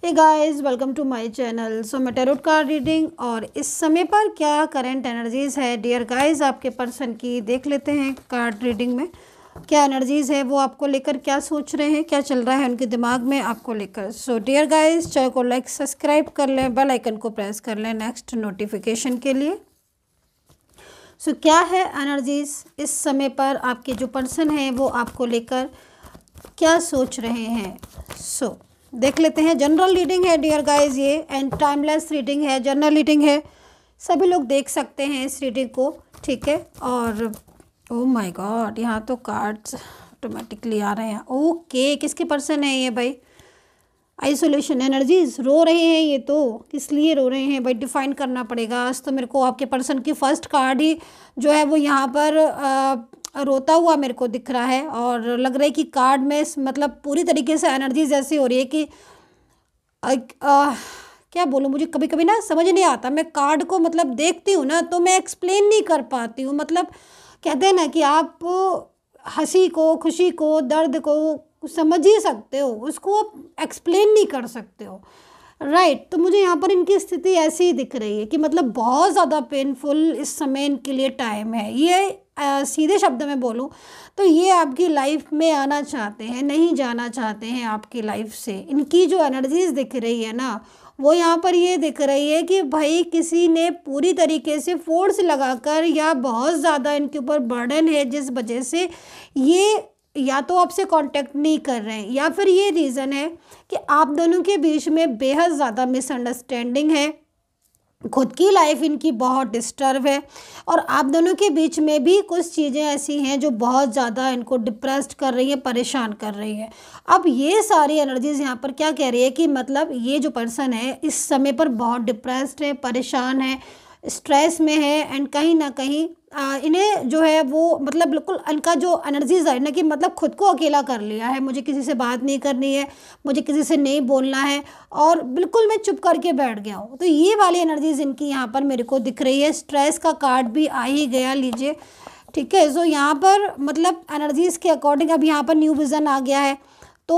Hey guys, welcome to my channel. So मैं tarot card reading और इस समय पर क्या करंट एनर्जीज़ है डियर गाइस आपके पर्सन की देख लेते हैं। कार्ड रीडिंग में क्या एनर्जीज़ है, वो आपको लेकर क्या सोच रहे हैं, क्या चल रहा है उनके दिमाग में आपको लेकर। सो डियर गाइस, चैनल को लाइक सब्सक्राइब कर लें, बेल आइकन को प्रेस कर लें नेक्स्ट नोटिफिकेशन के लिए। सो क्या है एनर्जीज़ इस समय पर आपके जो पर्सन हैं वो आपको लेकर क्या सोच रहे हैं। सो देख लेते हैं। जनरल रीडिंग है डियर गाइस ये, एंड टाइमलेस रीडिंग है, जनरल रीडिंग है, सभी लोग देख सकते हैं इस रीडिंग को, ठीक है। और ओह माय गॉड, यहाँ तो कार्ड्स ऑटोमेटिकली आ रहे हैं। ओके, किसके पर्सन है ये भाई? आइसोलेशन एनर्जीज, रो रहे हैं ये तो, किस लिए रो रहे हैं भाई डिफाइन करना पड़ेगा। आज तो मेरे को आपके पर्सन की फर्स्ट कार्ड ही जो है वो यहाँ पर रोता हुआ मेरे को दिख रहा है, और लग रहा है कि कार्ड में मतलब पूरी तरीके से एनर्जीज ऐसी हो रही है कि क्या बोलूँ, मुझे कभी कभी ना समझ नहीं आता। मैं कार्ड को मतलब देखती हूँ ना तो मैं एक्सप्लेन नहीं कर पाती हूँ। मतलब कहते हैं ना कि आप हंसी को, खुशी को, दर्द को समझ ही सकते हो, उसको आप एक्सप्लेन नहीं कर सकते हो, राइट। तो मुझे यहाँ पर इनकी स्थिति ऐसी ही दिख रही है कि मतलब बहुत ज़्यादा पेनफुल इस समय इनके लिए टाइम है। ये सीधे शब्द में बोलूँ तो ये आपकी लाइफ में आना चाहते हैं, नहीं जाना चाहते हैं आपकी लाइफ से। इनकी जो एनर्जीज दिख रही है ना, वो यहाँ पर ये दिख रही है कि भाई किसी ने पूरी तरीके से फोर्स लगाकर, या बहुत ज़्यादा इनके ऊपर बर्डन है जिस वजह से ये या तो आपसे कांटेक्ट नहीं कर रहे हैं, या फिर ये रीज़न है कि आप दोनों के बीच में बेहद ज़्यादा मिसअंडरस्टैंडिंग है। खुद की लाइफ इनकी बहुत डिस्टर्ब है, और आप दोनों के बीच में भी कुछ चीज़ें ऐसी हैं जो बहुत ज़्यादा इनको डिप्रेस्ड कर रही हैं, परेशान कर रही हैं। अब ये सारी एनर्जीज़ यहाँ पर क्या कह रही है कि मतलब ये जो पर्सन है इस समय पर बहुत डिप्रेस्ड है, परेशान है, स्ट्रेस में है, एंड कहीं ना कहीं इन्हें जो है वो मतलब बिल्कुल इनका जो एनर्जीज है ना कि मतलब खुद को अकेला कर लिया है। मुझे किसी से बात नहीं करनी है, मुझे किसी से नहीं बोलना है, और बिल्कुल मैं चुप करके बैठ गया हूँ। तो ये वाली एनर्जीज इनकी यहाँ पर मेरे को दिख रही है। स्ट्रेस का कार्ड भी आ ही गया, लीजिए, ठीक है। सो यहाँ पर मतलब एनर्जीज़ के अकॉर्डिंग अब यहाँ पर न्यू विज़न आ गया है, तो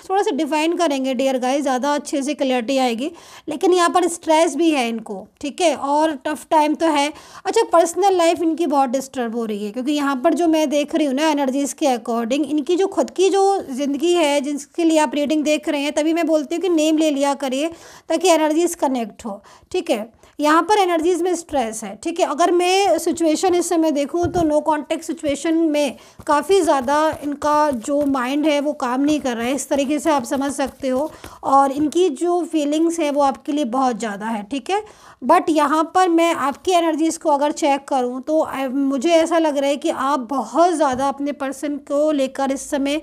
थोड़ा सा डिफाइन करेंगे डियर गाइस, ज़्यादा अच्छे से क्लैरिटी आएगी। लेकिन यहाँ पर स्ट्रेस भी है इनको, ठीक है, और टफ टाइम तो है। अच्छा, पर्सनल लाइफ इनकी बहुत डिस्टर्ब हो रही है, क्योंकि यहाँ पर जो मैं देख रही हूँ ना एनर्जीज़ के अकॉर्डिंग, इनकी जो खुद की जो ज़िंदगी है जिसके लिए आप रीडिंग देख रहे हैं, तभी मैं बोलती हूँ कि नेम ले लिया करिए ताकि एनर्जीज़ कनेक्ट हो, ठीक है। यहाँ पर एनर्जीज़ में स्ट्रेस है, ठीक है। अगर मैं सिचुएशन इस समय देखूँ तो नो कॉन्टेक्ट सिचुएशन में काफ़ी ज़्यादा इनका जो माइंड है वो काम नहीं कर रहा है, इस तरीके से आप समझ सकते हो। और इनकी जो फीलिंग्स है वो आपके लिए बहुत ज़्यादा है, ठीक है। बट यहाँ पर मैं आपकी एनर्जीज़ को अगर चेक करूँ तो मुझे ऐसा लग रहा है कि आप बहुत ज़्यादा अपने पर्सन को लेकर इस समय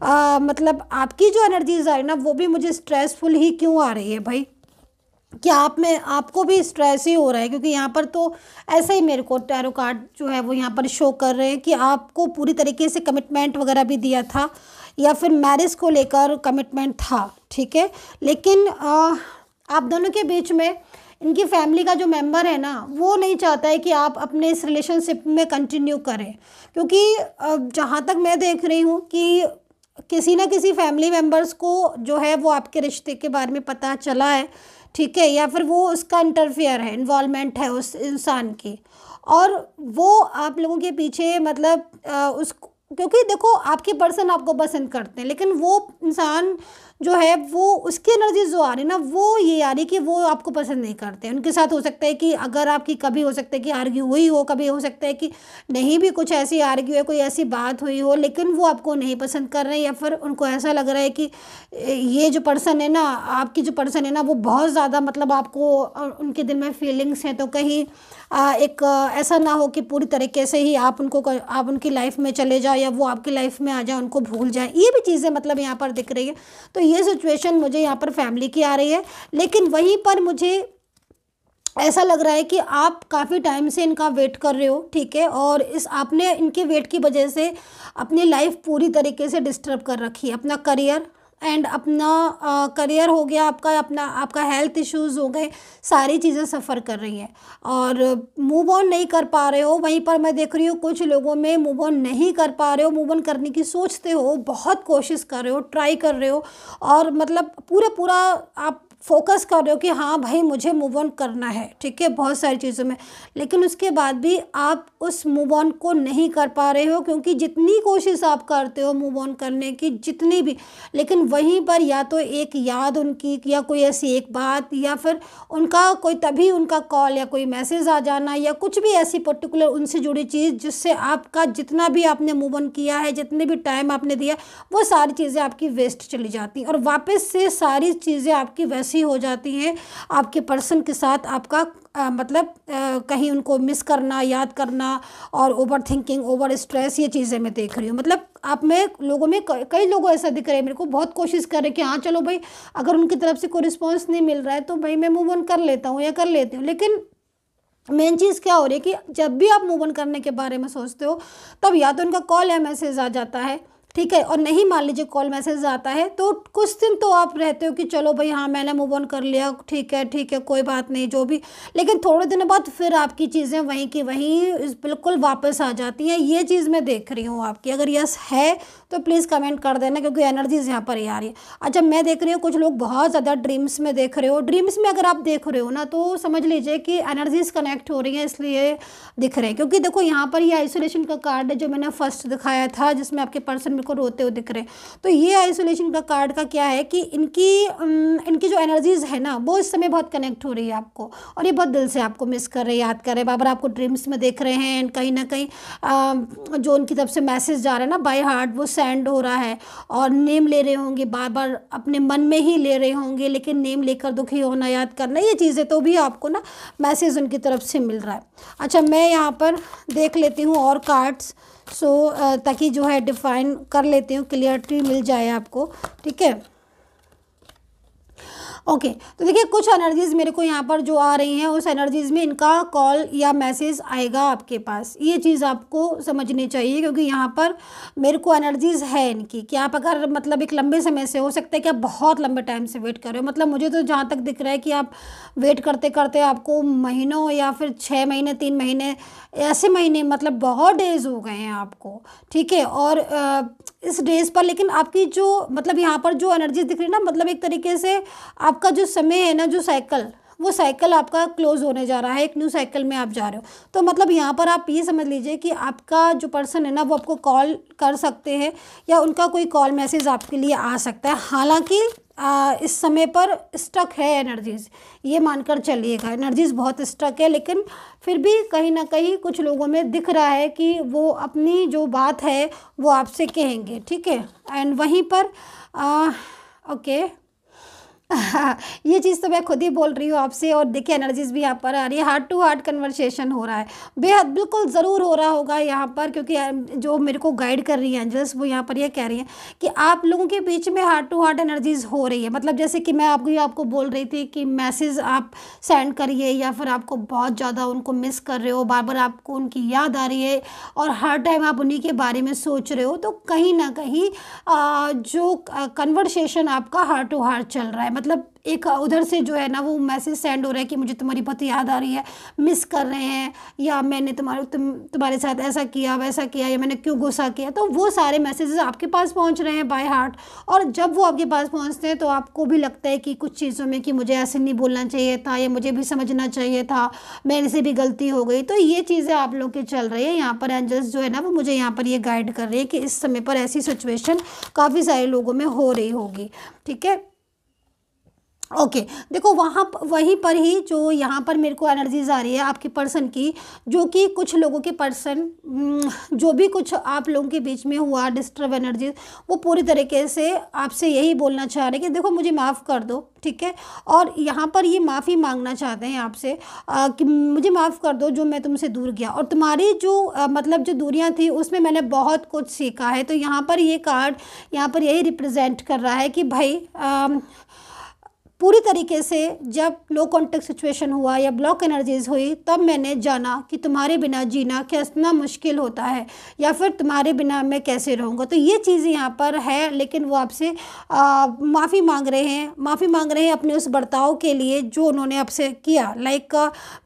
मतलब आपकी जो एनर्जीज़ आ रही है ना वो भी मुझे स्ट्रेसफुल ही क्यों आ रही है भाई? क्या आप में आपको भी स्ट्रेस ही हो रहा है? क्योंकि यहाँ पर तो ऐसा ही मेरे को टैरो कार्ड जो है वो यहाँ पर शो कर रहे हैं कि आपको पूरी तरीके से कमिटमेंट वगैरह भी दिया था, या फिर मैरिज को लेकर कमिटमेंट था, ठीक है। लेकिन आप दोनों के बीच में इनकी फैमिली का जो मेंबर है ना वो नहीं चाहता है कि आप अपने इस रिलेशनशिप में कंटिन्यू करें, क्योंकि जहाँ तक मैं देख रही हूँ कि किसी ना किसी फैमिली मेम्बर्स को जो है वो आपके रिश्ते के बारे में पता चला है, ठीक है, या फिर वो उसका इंटरफेयर है, इन्वॉल्वमेंट है उस इंसान की, और वो आप लोगों के पीछे मतलब उस, क्योंकि देखो आपके पर्सन आपको पसंद करते हैं, लेकिन वो इंसान जो है वो उसकी एनर्जी जो आ रही है ना वो ये आ रही कि वो आपको पसंद नहीं करते। उनके साथ हो सकता है कि अगर आपकी कभी हो सकता है कि आर्ग्यू हुई हो, कभी हो सकता है कि नहीं भी कुछ ऐसी आर्ग्यू है, कोई ऐसी बात हुई हो, लेकिन वो आपको नहीं पसंद कर रहे हैं, या फिर उनको ऐसा लग रहा है कि ये जो पर्सन है ना, आपकी जो पर्सन है ना वो बहुत ज़्यादा मतलब आपको उनके दिल में फीलिंग्स हैं, तो कहीं एक ऐसा ना हो कि पूरी तरीके से ही आप उनकी लाइफ में चले जाओ, या वो आपकी लाइफ में आ जाए, उनको भूल जाए। ये भी चीज़ें मतलब यहाँ पर दिख रही है। तो ये सिचुएशन मुझे यहाँ पर फैमिली की आ रही है, लेकिन वहीं पर मुझे ऐसा लग रहा है कि आप काफ़ी टाइम से इनका वेट कर रहे हो, ठीक है, और इस आपने इनके वेट की वजह से अपनी लाइफ पूरी तरीके से डिस्टर्ब कर रखी है, अपना करियर एंड अपना करियर हो गया आपका, अपना आपका हेल्थ इश्यूज़ हो गए, सारी चीज़ें सफ़र कर रही हैं और मूव ऑन नहीं कर पा रहे हो। वहीं पर मैं देख रही हूँ कुछ लोगों में मूव ऑन नहीं कर पा रहे हो, मूव ऑन करने की सोचते हो, बहुत कोशिश कर रहे हो, ट्राई कर रहे हो और मतलब पूरा पूरा आप फोकस कर रहे हो कि हाँ भाई मुझे मूव ऑन करना है, ठीक है, बहुत सारी चीज़ों में, लेकिन उसके बाद भी आप उस मूव ऑन को नहीं कर पा रहे हो, क्योंकि जितनी कोशिश आप करते हो मूव ऑन करने की, जितनी भी, लेकिन वहीं पर या तो एक याद उनकी या कोई ऐसी एक बात या फिर उनका कोई तभी उनका कॉल या कोई मैसेज आ जाना या कुछ भी ऐसी पर्टिकुलर उनसे जुड़ी चीज़ जिससे आपका जितना भी आपने मूव ऑन किया है, जितने भी टाइम आपने दिया, वो सारी चीज़ें आपकी वेस्ट चली जाती हैं और वापस से सारी चीज़ें आपकी वैसी हो जाती हैं। आपके पर्सन के साथ आपका कहीं उनको मिस करना, याद करना और ओवर थिंकिंग, ओवर स्ट्रेस, ये चीज़ें मैं देख रही हूँ। मतलब आप में लोगों में कई लोगों ऐसा दिख रहे हैं मेरे को, बहुत कोशिश कर रहे हैं कि हाँ चलो भाई, अगर उनकी तरफ से कोई रिस्पॉन्स नहीं मिल रहा है तो भाई मैं मूव ऑन कर लेता हूँ या कर लेती हूँ। लेकिन मेन चीज़ क्या हो रही है कि जब भी आप मूव ऑन करने के बारे में सोचते हो तब या तो उनका कॉल या मैसेज आ जाता है, ठीक है, और नहीं मान लीजिए कॉल मैसेज आता है तो कुछ दिन तो आप रहते हो कि चलो भाई हाँ मैंने मूव ऑन कर लिया, ठीक है कोई बात नहीं जो भी, लेकिन थोड़े दिनों बाद फिर आपकी चीज़ें वहीं की वहीं बिल्कुल वापस आ जाती हैं। ये चीज़ मैं देख रही हूँ आपकी, अगर यस है तो प्लीज़ कमेंट कर देना क्योंकि एनर्जीज यहाँ पर ही आ रही है। अच्छा, मैं देख रही हूँ कुछ लोग बहुत ज़्यादा ड्रीम्स में देख रहे हो। ड्रीम्स में अगर आप देख रहे हो ना तो समझ लीजिए कि एनर्जीज कनेक्ट हो रही हैं, इसलिए दिख रहे हैं। क्योंकि देखो यहाँ पर ये आइसोलेशन का कार्ड है जो मैंने फर्स्ट दिखाया था, जिसमें आपके पर्सन मेरे को रोते हुए दिख रहे हैं। तो ये आइसोलेशन का कार्ड का क्या है कि इनकी जो एनर्जीज है ना वो इस समय बहुत कनेक्ट हो रही है आपको, और ये बहुत दिल से आपको मिस कर रहे हैं, याद कर रहे हैं, बार बार आपको ड्रीम्स में देख रहे हैं। एंड कहीं ना कहीं जो उनकी तरफ से मैसेज जा रहा है ना बाय हार्ट, वो सेंड हो रहा है और नेम ले रहे होंगे, बार बार अपने मन में ही ले रहे होंगे, लेकिन नेम लेकर दुखी होना, याद करना, ये चीज़ें तो भी आपको ना मैसेज उनकी तरफ से मिल रहा है। अच्छा, मैं यहाँ पर देख लेती हूँ और कार्ड्स, ताकि जो है डिफाइन कर लेती हूँ, क्लियरिटी मिल जाए आपको, ठीक है। ओके, तो देखिए कुछ एनर्जीज़ मेरे को यहाँ पर जो आ रही हैं उस एनर्जीज़ में इनका कॉल या मैसेज आएगा आपके पास, ये चीज़ आपको समझनी चाहिए। क्योंकि यहाँ पर मेरे को एनर्जीज़ है इनकी कि आप अगर मतलब एक लंबे समय से, हो सकता है कि आप बहुत लंबे टाइम से वेट कर रहे हो, मतलब मुझे तो जहाँ तक दिख रहा है कि आप वेट करते करते आपको महीनों या फिर 6 महीने 3 महीने ऐसे महीने, मतलब बहुत डेज हो गए हैं आपको, ठीक है। और इस डेज पर लेकिन आपकी जो मतलब यहाँ पर जो एनर्जीज दिख रही है ना, मतलब एक तरीके से आपका जो समय है ना, जो साइकिल, वो साइकिल आपका क्लोज होने जा रहा है, एक न्यू साइकिल में आप जा रहे हो। तो मतलब यहाँ पर आप ये समझ लीजिए कि आपका जो पर्सन है ना वो आपको कॉल कर सकते हैं या उनका कोई कॉल मैसेज आपके लिए आ सकता है। हालांकि इस समय पर स्टक है एनर्जीज, ये मानकर चलिएगा, एनर्जीज बहुत स्टक है, लेकिन फिर भी कहीं ना कहीं कुछ लोगों में दिख रहा है कि वो अपनी जो बात है वो आपसे कहेंगे, ठीक है। एंड वहीं पर ओके ये चीज़ तो मैं खुद ही बोल रही हूँ आपसे, और देखिए एनर्जीज भी यहाँ पर आ रही है, हार्ट टू हार्ट कन्वर्सेशन हो रहा है, बेहद बिल्कुल ज़रूर हो रहा होगा यहाँ पर, क्योंकि जो मेरे को गाइड कर रही है एंजल्स वो यहाँ पर ये कह रही हैं कि आप लोगों के बीच में हार्ट टू हार्ट एनर्जीज हो रही है। मतलब जैसे कि मैं आपको बोल रही थी कि मैसेज आप सेंड करिए, या फिर आपको बहुत ज़्यादा उनको मिस कर रहे हो, बार बार आपको उनकी याद आ रही है और हर टाइम आप उन्हीं के बारे में सोच रहे हो, तो कहीं ना कहीं जो कन्वर्सेशन आपका हार्ट टू हार्ट चल रहा है, मतलब एक उधर से जो है ना वो मैसेज सेंड हो रहा है कि मुझे तुम्हारी बहुत याद आ रही है, मिस कर रहे हैं, या मैंने तुम्हारे साथ ऐसा किया वैसा किया, या मैंने क्यों गुस्सा किया। तो वो सारे मैसेजेस आपके पास पहुंच रहे हैं बाय हार्ट, और जब वो आपके पास पहुंचते हैं तो आपको भी लगता है कि कुछ चीज़ों में कि मुझे ऐसे नहीं बोलना चाहिए था, या मुझे भी समझना चाहिए था, मेरे से भी गलती हो गई। तो ये चीज़ें आप लोग के चल रही है यहाँ पर। एंजल्स जो है ना वो मुझे यहाँ पर ये गाइड कर रही है कि इस समय पर ऐसी सिचुएशन काफ़ी सारे लोगों में हो रही होगी, ठीक है। ओके देखो वहीं पर ही जो यहाँ पर मेरे को एनर्जीज आ रही है आपके पर्सन की, जो कि कुछ लोगों के पर्सन जो भी कुछ आप लोगों के बीच में हुआ डिस्टर्ब एनर्जीज, वो पूरी तरीके से आपसे यही बोलना चाह रहे हैं कि देखो मुझे माफ़ कर दो, ठीक है। और यहाँ पर ये माफ़ी मांगना चाहते हैं आपसे कि मुझे माफ़ कर दो जो मैं तुमसे दूर गया, और तुम्हारी जो मतलब जो दूरियाँ थी उसमें मैंने बहुत कुछ सीखा है। तो यहाँ पर ये कार्ड यहाँ पर यही रिप्रेजेंट कर रहा है कि भाई पूरी तरीके से जब लो कॉन्टेक्ट सिचुएशन हुआ या ब्लॉक एनर्जीज हुई, तब मैंने जाना कि तुम्हारे बिना जीना कितना मुश्किल होता है, या फिर तुम्हारे बिना मैं कैसे रहूँगा। तो ये चीज़ यहाँ पर है, लेकिन वो आपसे माफ़ी मांग रहे हैं अपने उस बर्ताव के लिए जो उन्होंने आपसे किया। लाइक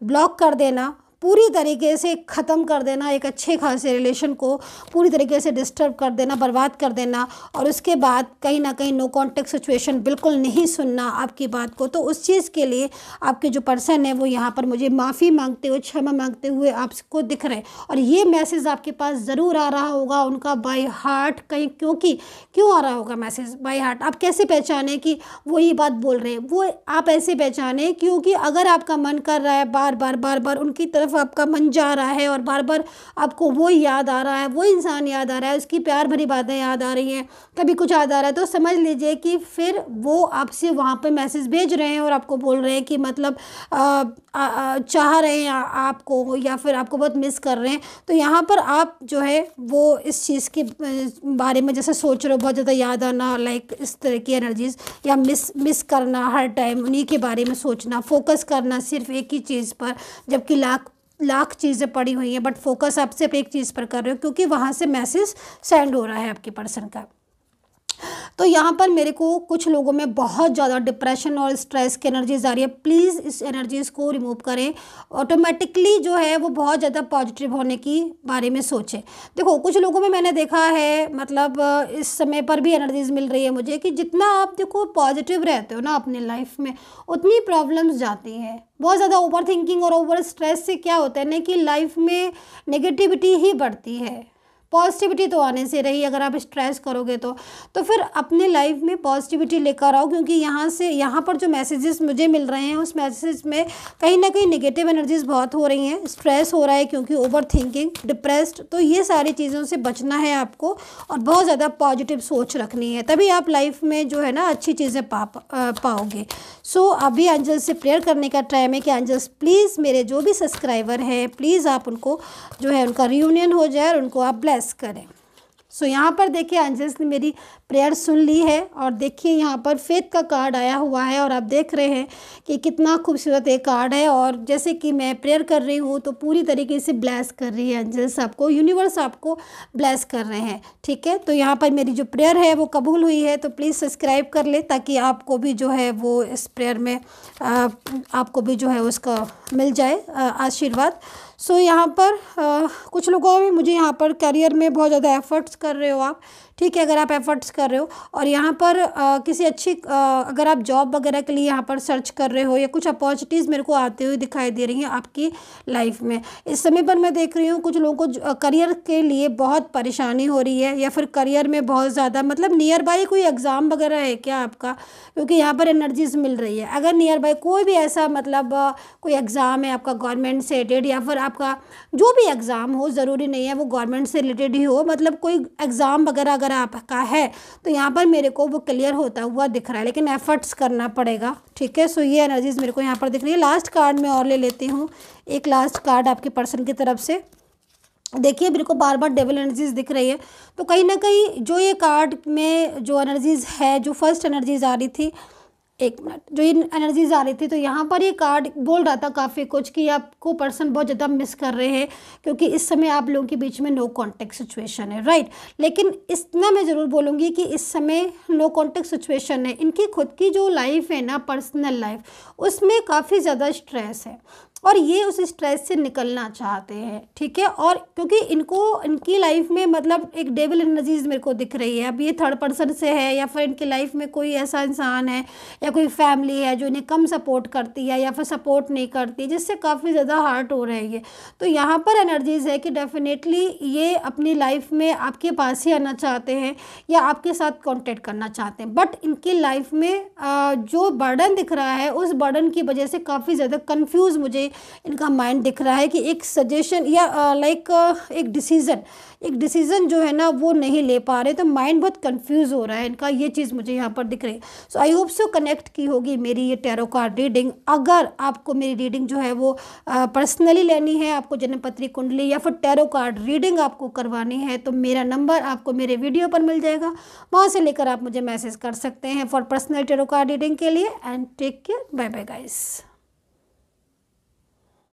ब्लॉक कर देना, पूरी तरीके से ख़त्म कर देना, एक अच्छे खासे रिलेशन को पूरी तरीके से डिस्टर्ब कर देना, बर्बाद कर देना, और उसके बाद कहीं ना कहीं नो कॉन्टेक्ट सिचुएशन, बिल्कुल नहीं सुनना आपकी बात को। तो उस चीज़ के लिए आपके जो पर्सन है वो यहाँ पर मुझे माफ़ी मांगते हुए, क्षमा मांगते हुए आपको दिख रहे हैं। और ये मैसेज आपके पास ज़रूर आ रहा होगा उनका बाय हार्ट, कहीं क्यों आ रहा होगा मैसेज बाय हार्ट? आप कैसे पहचाने कि वो ये बात बोल रहे हैं? वो आप ऐसे पहचाने क्योंकि अगर आपका मन कर रहा है, बार बार उनकी तरफ आपका मन जा रहा है, और बार बार आपको वो याद आ रहा है, वो इंसान याद आ रहा है, उसकी प्यार भरी बातें याद आ रही हैं, कभी कुछ याद आ रहा है, तो समझ लीजिए कि फिर वो आपसे वहाँ पे मैसेज भेज रहे हैं और आपको बोल रहे हैं कि मतलब चाह रहे हैं आपको, या फिर आपको बहुत मिस कर रहे हैं। तो यहाँ पर आप जो है वो इस चीज़ के बारे में जैसे सोच रहे हो, बहुत ज़्यादा याद आना, लाइक इस तरह की एनर्जीज, या मिस करना, हर टाइम उन्हीं के बारे में सोचना, फोकस करना सिर्फ एक ही चीज़ पर, जबकि लाख चीज़ें पड़ी हुई हैं, बट फोकस आप सिर्फ एक चीज़ पर कर रहे हो क्योंकि वहाँ से मैसेज सेंड हो रहा है आपके पर्सन का। तो यहाँ पर मेरे को कुछ लोगों में बहुत ज़्यादा डिप्रेशन और स्ट्रेस की एनर्जीज आ रही है। प्लीज़ इस एनर्जीज़ को रिमूव करें, ऑटोमेटिकली जो है वो बहुत ज़्यादा पॉजिटिव होने की बारे में सोचें। देखो कुछ लोगों में मैंने देखा है, मतलब इस समय पर भी एनर्जीज मिल रही है मुझे कि जितना आप देखो पॉजिटिव रहते हो ना अपनी लाइफ में, उतनी प्रॉब्लम्स जाती हैं। बहुत ज़्यादा ओवर थिंकिंग और ओवर स्ट्रेस से क्या होता है ना कि लाइफ में नेगेटिविटी ही बढ़ती है, पॉजिटिविटी तो आने से रही। अगर आप स्ट्रेस करोगे तो फिर अपने लाइफ में पॉजिटिविटी लेकर आओ, क्योंकि यहाँ पर जो मैसेजेस मुझे मिल रहे हैं उस मैसेज में कहीं ना कहीं नेगेटिव एनर्जीज बहुत हो रही हैं, स्ट्रेस हो रहा है क्योंकि ओवर थिंकिंग, डिप्रेस्ड। तो ये सारी चीज़ों से बचना है आपको और बहुत ज़्यादा पॉजिटिव सोच रखनी है, तभी आप लाइफ में जो है ना अच्छी चीज़ें पाओगे। सो अभी एंजल्स से प्रेयर करने का टाइम है कि एंजल्स प्लीज़ मेरे जो भी सब्सक्राइबर हैं, प्लीज़ आप उनको जो है उनका रियूनियन हो जाए और उनको आप ब्लेस करें। सो यहाँ पर देखिए एंजल्स ने मेरी प्रेयर सुन ली है, और देखिए यहाँ पर फेथ का कार्ड आया हुआ है, और आप देख रहे हैं कि कितना खूबसूरत एक कार्ड है। और जैसे कि मैं प्रेयर कर रही हूँ तो पूरी तरीके से ब्लेस कर रही है एंजल्स आपको, यूनिवर्स आपको ब्लेस कर रहे हैं, ठीक है। तो यहाँ पर मेरी जो प्रेयर है वो कबूल हुई है, तो प्लीज़ सब्सक्राइब कर ले ताकि आपको भी जो है वो इस प्रेयर में आपको भी जो है उसका मिल जाए आशीर्वाद। सो यहाँ पर कुछ लोगों में मुझे यहाँ पर करियर में बहुत ज़्यादा एफर्ट्स कर रहे हो आप, ठीक है। अगर आप एफर्ट्स कर रहे हो और यहाँ पर किसी अच्छी अगर आप जॉब वगैरह के लिए यहाँ पर सर्च कर रहे हो, या कुछ अपॉर्चुनिटीज़ मेरे को आते हुए दिखाई दे रही हैं आपकी लाइफ में इस समय पर, मैं देख रही हूँ कुछ लोगों को करियर के लिए बहुत परेशानी हो रही है, या फिर करियर में बहुत ज़्यादा मतलब नियर बाई कोई एग्ज़ाम वगैरह है क्या आपका, क्योंकि यहाँ पर एनर्जीज मिल रही है। अगर नियर बाई कोई भी ऐसा मतलब कोई एग्ज़ाम है आपका गवर्नमेंट से रिलेटेड, या फिर आपका जो भी एग्ज़ाम हो, ज़रूरी नहीं है वो गवर्नमेंट से रिलेटेड ही हो, मतलब कोई एग्ज़ाम वगैरह अगर आपका है तो यहाँ पर मेरे को वो क्लियर होता हुआ दिख रहा है, लेकिन एफर्ट्स करना पड़ेगा, ठीक है। सो ये एनर्जीज मेरे को यहाँ पर दिख रही है। लास्ट कार्ड मैं और ले लेती हूँ, एक लास्ट कार्ड आपके पर्सन की तरफ से। देखिए मेरे को बार बार डेविल एनर्जीज दिख रही है, तो कहीं ना कहीं जो ये कार्ड में जो एनर्जीज है, जो फर्स्ट एनर्जीज आ रही थी, एक मिनट, जो इन एनर्जीज आ रही थी, तो यहाँ पर ये कार्ड बोल रहा था काफ़ी कुछ कि आपको पर्सन बहुत ज़्यादा मिस कर रहे हैं, क्योंकि इस समय आप लोगों के बीच में नो कॉन्टेक्ट सिचुएशन है, राइट। लेकिन इतना मैं ज़रूर बोलूँगी कि इस समय नो कॉन्टेक्ट सिचुएशन है, इनकी खुद की जो लाइफ है ना, पर्सनल लाइफ, उसमें काफ़ी ज़्यादा स्ट्रेस है, और ये उस स्ट्रेस से निकलना चाहते हैं, ठीक है। और क्योंकि इनकी लाइफ में मतलब एक डेविल एनर्जीज मेरे को दिख रही है। अब ये थर्ड पर्सन से है, या फिर इनकी लाइफ में कोई ऐसा इंसान है या कोई फैमिली है जो इन्हें कम सपोर्ट करती है या फिर सपोर्ट नहीं करती, जिससे काफ़ी ज़्यादा हर्ट हो रही है। तो यहाँ पर एनर्जीज है कि डेफिनेटली ये अपनी लाइफ में आपके पास ही आना चाहते हैं या आपके साथ कॉन्टेक्ट करना चाहते हैं, बट इनकी लाइफ में जो बर्डन दिख रहा है, उस बर्डन की वजह से काफ़ी ज़्यादा कन्फ्यूज़ मुझे मुझे इनका माइंड दिख रहा है कि एक सजेशन या लाइक एक डिसीज़न जो है ना वो नहीं ले पा रहे, तो माइंड बहुत कंफ्यूज हो रहा है इनका, ये चीज़ मुझे यहाँ पर दिख रही है। सो आई होप सो कनेक्ट की होगी मेरी ये टैरो कार्ड रीडिंग। अगर आपको मेरी रीडिंग जो है वो पर्सनली लेनी है, आपको जन्मपत्री कुंडली या फिर टैरो कार्ड रीडिंग आपको करवानी है, तो मेरा नंबर आपको मेरे वीडियो पर मिल जाएगा, वहाँ से लेकर आप मुझे मैसेज कर सकते हैं for personal tarot card reading के लिए। And take care, bye bye guys.